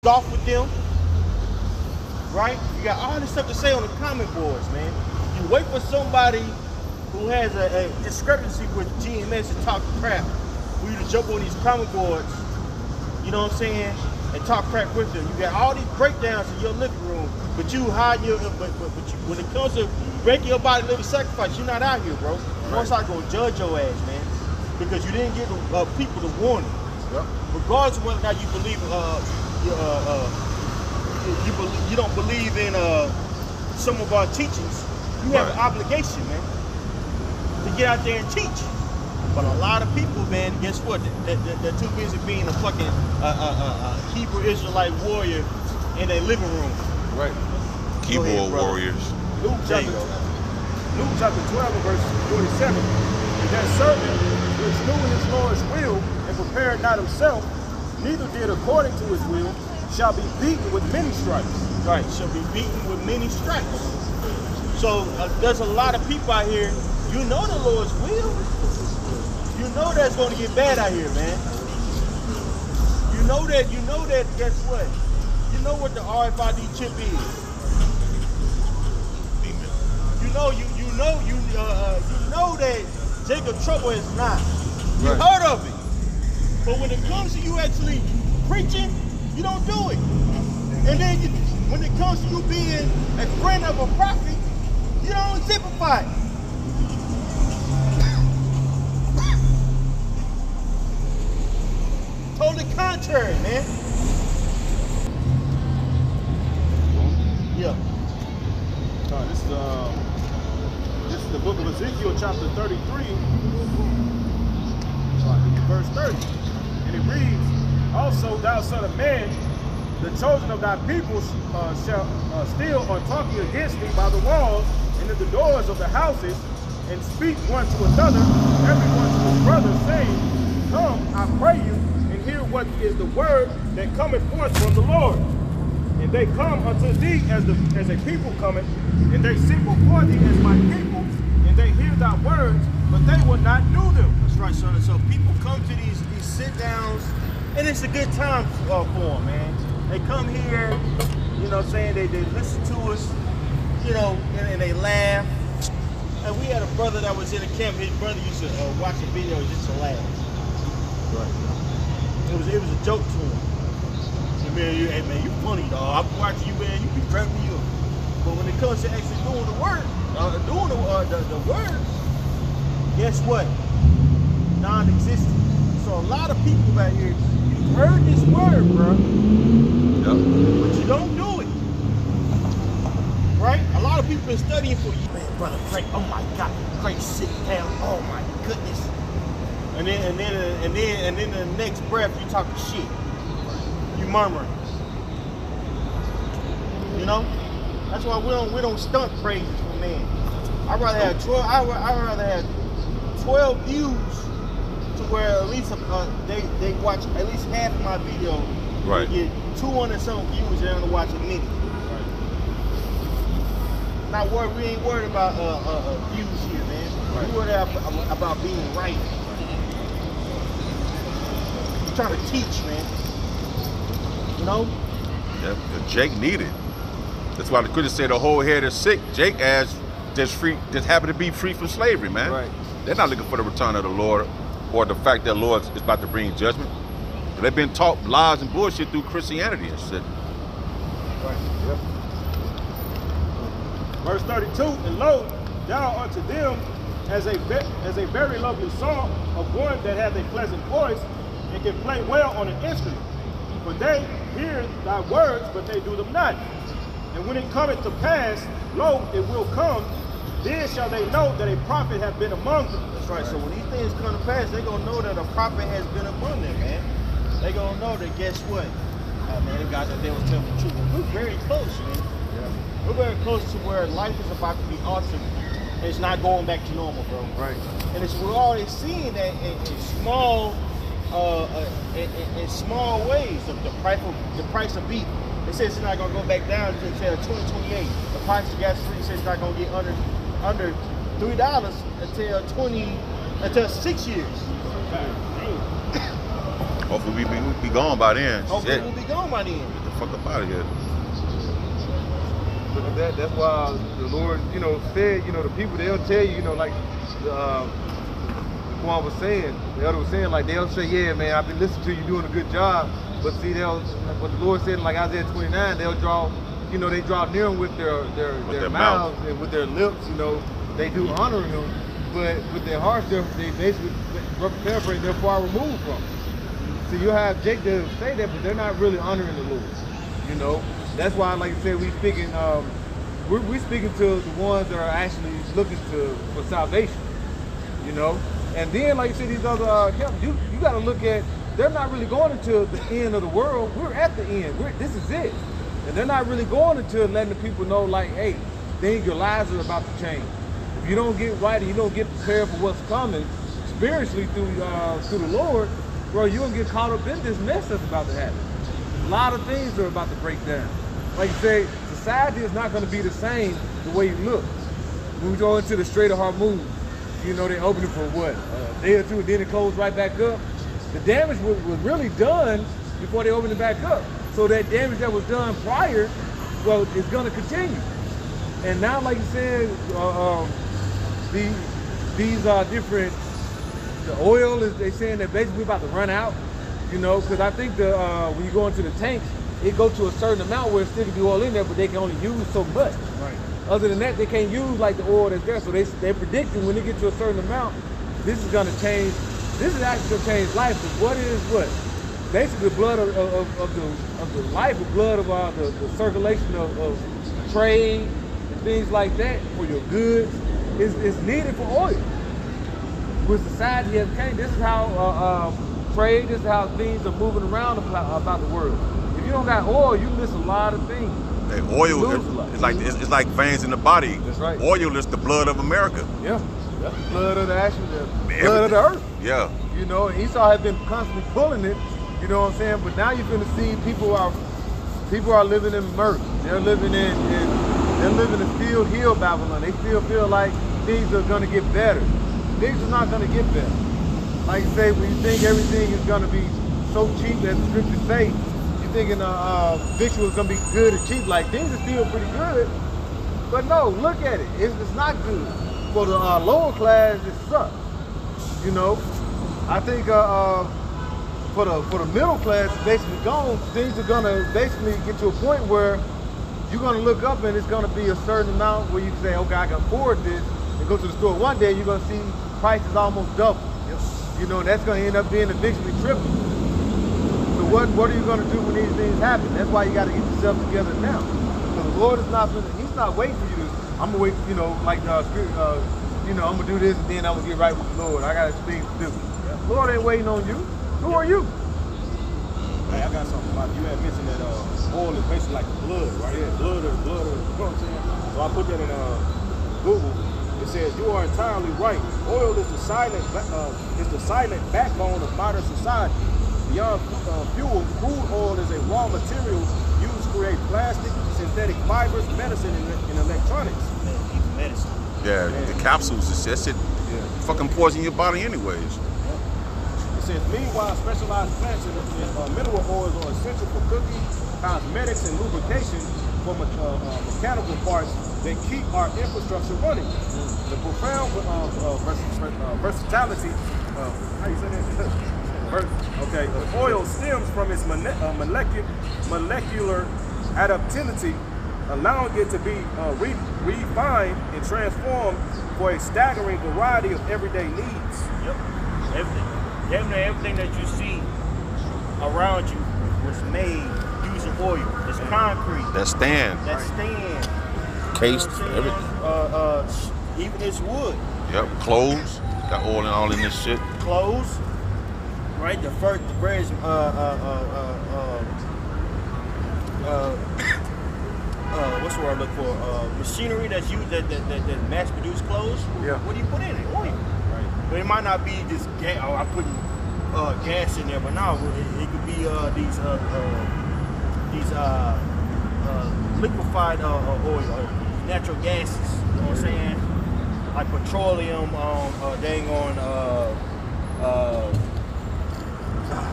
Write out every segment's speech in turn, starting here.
Golf with them, right? You got all this stuff to say on the comment boards, man. You wait for somebody who has a discrepancy with GMS to talk crap for you to jump on these comment boards, you know what I'm saying, and talk crap with them. You got all these breakdowns in your living room, but you hide your, but you, when it comes to breaking your body, living sacrifice, you're not out here, bro. Once I go judge your ass, man, because you didn't give people the warning. Yep. Regardless of whether or not you believe, you don't believe in some of our teachings, you have an obligation, man, to get out there and teach. But a lot of people, man, guess what? They're too busy being a fucking Hebrew Israelite warrior in their living room. Right. Keyboard warriors. Luke chapter 12 and verse 47. And that servant which knew his Lord's will and prepared not himself, neither did according to his will, shall be beaten with many stripes. Right, shall be beaten with many stripes. So there's a lot of people out here, you know the Lord's will. You know that's going to get bad out here, man. You know that, guess what? You know what the RFID chip is. You know that Jacob Trouble is not. You heard of it. But when it comes to you actually preaching, you don't do it. And then when it comes to you being a friend of a prophet, you don't exemplify it. Totally contrary, man. Yeah. This is the book of Ezekiel, chapter 33, verse 30. And it reads, also, thou son of man, the chosen of thy people shall steal or talking against thee by the walls and at the doors of the houses, and speak one to another, every one to his brother, saying, come, I pray you, and hear what is the word that cometh forth from the Lord. And they come unto thee as a people cometh, and they sit before thee as my people, and they hear thy words, but they will not do them. That's right, son. So people come to these sit-downs, and it's a good time for them, man. They come here, you know what I'm saying, they listen to us, you know, and they laugh. And we had a brother that was in the camp, his brother used to watch the videos just to laugh. Right. It was a joke to him. Hey man, you funny, dog. I'm watching you, man. You be cracking me up. But when it comes to actually doing the work, the word, guess what? Non-existent. So a lot of people out here, you heard this word, bro. Yep. But you don't do it. Right? A lot of people been studying for you. Man, brother Frank, oh my God, Frank sit down. Oh my goodness. And then in the next breath, you talking shit. You murmuring. You know? That's why we don't stunt praise for man. I'd rather have 12 views to where at least they watch at least half of my video. Right. They get 200 some views, they're gonna watch a minute. Right. Not worried, we ain't worried about views here, man. Right. We worried about being right. I'm trying to teach, man. You know? Yep. Jake needed. That's why the critics say the whole head is sick. Jake as just happened to be free from slavery, man. Right. They're not looking for the return of the Lord or the fact that the Lord is about to bring judgment. They've been taught lies and bullshit through Christianity and shit. Right. Yep. Verse 32, and lo, thou unto them as a very lovely song of one that hath a pleasant voice and can play well on an instrument. For they hear thy words, but they do them not. And when it cometh to pass, lo, it will come, then shall they know that a prophet hath been among them. That's right. So when these things come to pass, they're going to know that a prophet has been among them, man. They're going to know that, guess what? Man, the guys that they was telling the truth. We're very close, man. Yeah. We're very close to where life is about to be altered. And it's not going back to normal, bro. Right. And we're already seeing that in small ways of the price of beef. It says it's not gonna go back down until 2028. The price of gasoline says it's not gonna get under $3 until 6 years. Hopefully we be gone by then. Hopefully Shit. we'll be gone by then. Get the fuck up out of here. Look at that. That's why the Lord, said, the people, they'll tell you, like the Quan was saying, the elder was saying, like they'll say, yeah, man, I've been listening to you doing a good job. But see, what the Lord said in like Isaiah 29, they'll draw, they draw near him with their mouths and with their lips, they do honor him. But with their hearts, they basically, paraphrase, they're far removed from him. So you have Jake that say that, but they're not really honoring the Lord. That's why, like you said, we're speaking to the ones that are actually looking for salvation. And then, like you said, these other camps, you got to look at. They're not really going into the end of the world. We're at the end. This is it. And they're not really going into letting the people know, like, hey, your lives are about to change. If you don't get right and you don't get prepared for what's coming spiritually through the Lord, bro, you're going to get caught up in this mess that's about to happen. A lot of things are about to break down. Like you say, society is not going to be the same the way you look. When we go into the Strait of Hormuz, they open it for what? A day or two, and then it closed right back up. The damage was really done before they opened it back up. So that damage that was done prior, well, it's going to continue. And now, like you said, these different, the oil is, they saying that basically about to run out, because I think when you go into the tanks, it goes to a certain amount where it's still the oil in there, but they can only use so much. Right. Other than that, they can't use like the oil that's there. So they're predicting when they get to a certain amount, this is going to change. This is actually going to change life. Because what is what? Basically, the blood of the life, the blood of the circulation of trade and things like that for your goods is needed for oil. With society has changed, this is how trade, this is how things are moving around about the world. If you don't got oil, you miss a lot of things. Hey, oil it's like veins in the body. That's right. Oil is the blood of America. Yeah, that's the blood of the action, the blood of the earth. Yeah. And Esau had been constantly pulling it. You know what I'm saying? But now you're gonna see people are living in murder. They're living in Field Hill Babylon. They still feel like things are gonna get better. Things are not gonna get better. Like you say, when you think everything is gonna be so cheap as the scriptures say, you're thinking victual is gonna be good and cheap. Like things are still pretty good, but no, look at it. It's not good. For the lower class, it sucks. I think for the middle class, it's basically gone. Things are gonna basically get to a point where you're gonna look up and it's gonna be a certain amount where you can say, okay, I can afford this, and go to the store one day, you're gonna see prices almost double. That's gonna end up being eventually triple. So what are you gonna do when these things happen? That's why you gotta get yourself together now. Because the Lord is he's not waiting for you to, I'm gonna wait, I'm gonna do this and then I'm gonna get right with the Lord. I got things to do. The Lord ain't waiting on you. Who are you? Hey, I got something about you. Had mentioned that oil is basically like blood, right? Yeah. Blood, you know what I'm saying? So I put that in Google. It says you are entirely right. Oil is the silent backbone of modern society. Beyond fuel, crude oil is a raw material used to create plastic, synthetic fibers, medicine, and electronics. Even medicine. Yeah, the capsules, that shit fucking poison your body anyways. It says, meanwhile, specialized plants and mineral oils are essential for cooking, cosmetics, and lubrication for mechanical parts that keep our infrastructure running. The profound versatility, how you say that? Okay, the oil stems from its molecular adaptivity, allowing it to be refined and transformed for a staggering variety of everyday needs. Yep, everything that you see around you was made using oil. It's concrete. That stand. Cased, everything. Even it's wood. Yep, clothes. Got oil and all in this shit. Clothes. Right, the various what's the word I look for? Machinery that's used that mass produce clothes. Yeah. What do you put in it? Oil. Right. But it might not be just gas. I'm putting gas in there, but no, it could be these liquefied oil, natural gases. You know what I'm saying? Like petroleum.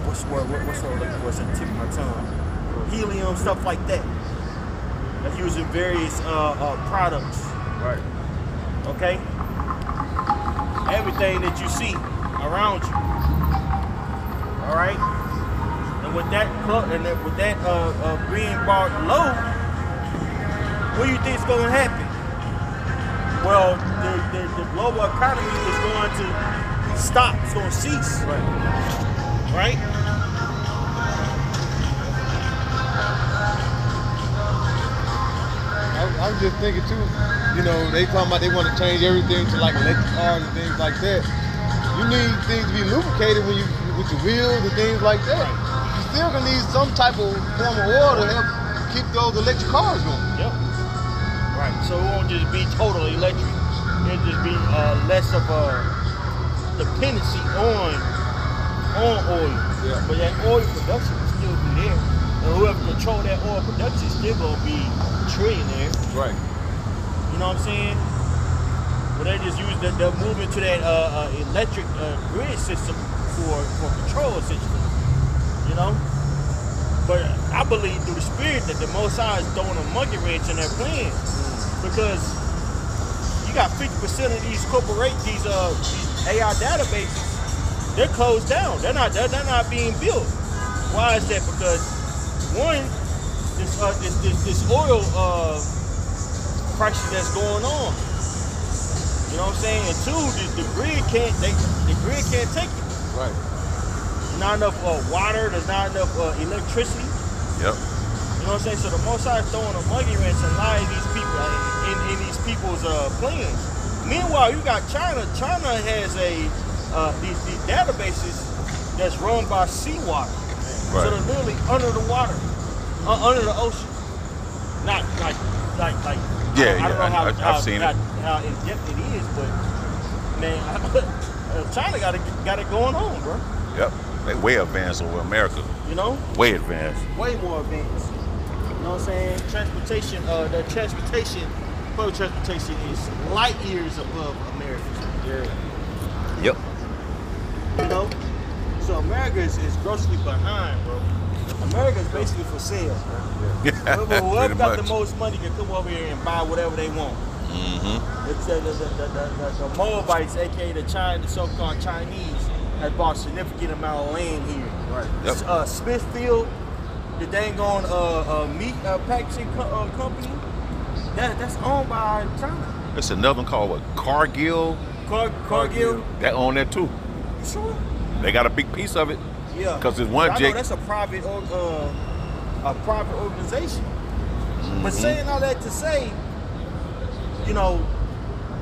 what's the word? What's the word? What's the tip of my tongue? Helium, stuff like that. That's used in various products. Right. Okay. Everything that you see around you. All right. And with that being brought low, what do you think is going to happen? Well, the global economy is going to stop. It's going to cease. Right? I was just thinking too, you know, they talking about they want to change everything to like electric cars and things like that. You need things to be lubricated when you with your wheels and things like that. You still gonna need some type of form of oil to help keep those electric cars going. Yep. Right. So it won't just be totally electric. It'll just be less of a dependency on oil. Yeah. But that oil production will still be there. And whoever control that oil production is still gonna be trillionaire. Right. You know what I'm saying? But they just use the movement to that electric grid system for control, essentially. You know? But I believe through the spirit that the Most High is throwing a monkey wrench in their plan. Because you got 50% of these these AI databases, they're closed down. They're not being built. Why is that? Because one, this oil crisis that's going on. You know what I'm saying? And two, the grid can't take it. Right. There's not enough water. There's not enough electricity. Yep. You know what I'm saying? So the Most High is throwing a monkey wrench and lying these people in these people's plans. Meanwhile, you got China. China has these databases that's run by seawater. Right. So they're literally under the water, under the ocean. Not like. Yeah, I don't know I've seen it. how in depth it is, but man, China got it going on, bro. Yep. They way advanced over America. You know, Way advanced. way more advanced. You know what I'm saying? Transportation, public transportation is light years above America. Yep. You know, so America is grossly behind, bro. America is basically for sale, bro. Whoever Pretty got the much. most money can come over here and buy whatever they want. Mm-hmm. It's the Moabites, aka the so-called Chinese, has bought a significant amount of land here. Right. Yep. Smithfield, the dang on meat packaging company, that's owned by China. There's another one called what, Cargill. Cargill. That own that too. You sure? They got a big piece of it. Yeah. Because there's one I know Jake. that's a private organization. But saying all that to say, you know,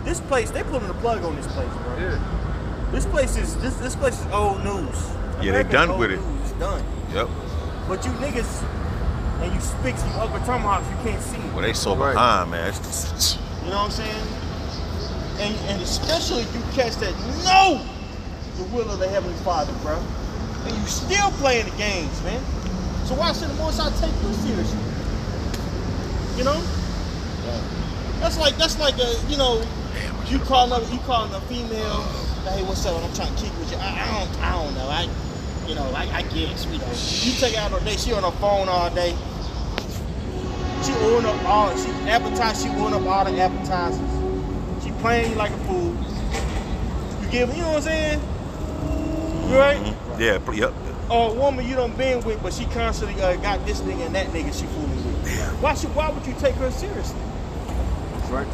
this place, they pulling the plug on this place, bro. Yeah. This place is old news. Yeah, they done old with it. news. It's done. Yep. But you niggas and you spicks, you Uncle Tomahawks, you can't see. Well, they so Right. behind, man. It's- You know what I'm saying? And especially if you catch that no, the will of the Heavenly Father, bro. And you still playing the games, man. So why should the Most High take you seriously? You know? That's like a, you know, you calling a female, hey, what's up? I'm trying to kick with you. I don't know. I guess, you know. You take her out on a date, she on her phone all day. She ordering up all the appetizers. She playing you like a fool. You give, you know what I'm saying? You right? Yeah, yep. Or a woman you done been with, but she constantly got this nigga and that nigga she fooling with. Why would you take her seriously? That's right.